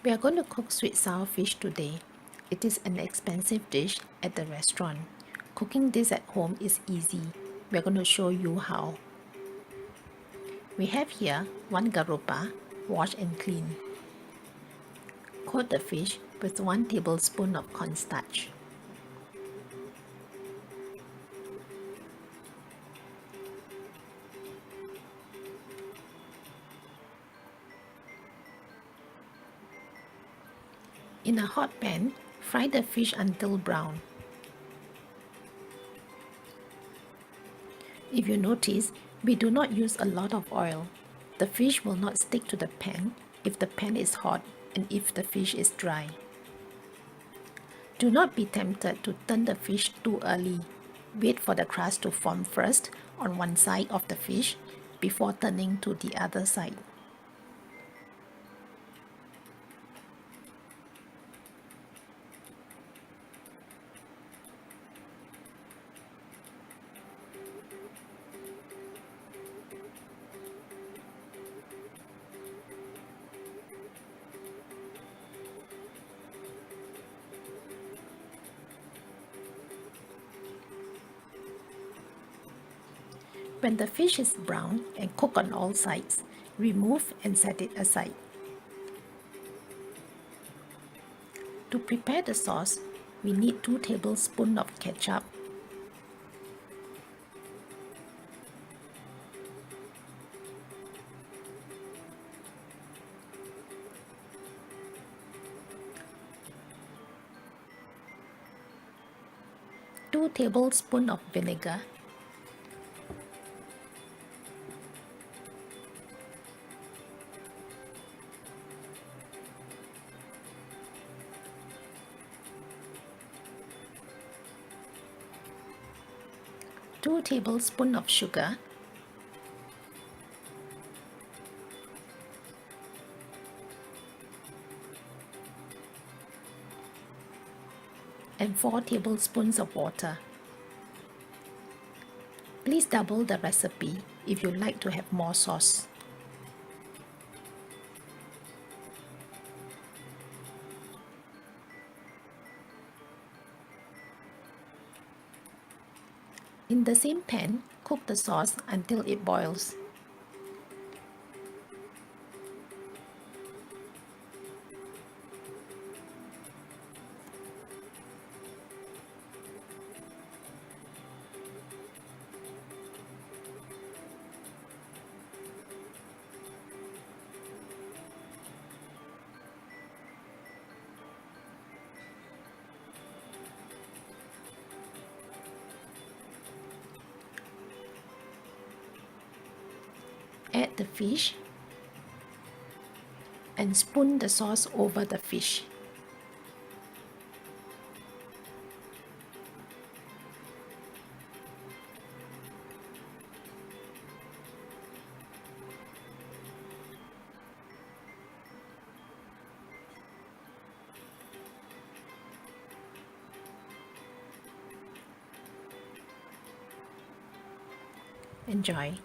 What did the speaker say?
We are going to cook sweet sour fish today. It is an expensive dish at the restaurant. Cooking this at home is easy. We are going to show you how. We have here 1 garoupa, washed and clean. Coat the fish with 1 tablespoon of cornstarch. In a hot pan, fry the fish until brown. If you notice, we do not use a lot of oil. The fish will not stick to the pan if the pan is hot and if the fish is dry. Do not be tempted to turn the fish too early. Wait for the crust to form first on one side of the fish before turning to the other side. When the fish is brown and cooked on all sides, remove and set it aside. To prepare the sauce, we need 2 tablespoons of ketchup, 2 tablespoons of vinegar, 2 tablespoons of sugar, and 4 tablespoons of water. Please double the recipe if you like to have more sauce. In the same pan, cook the sauce until it boils. Add the fish and spoon the sauce over the fish. Enjoy.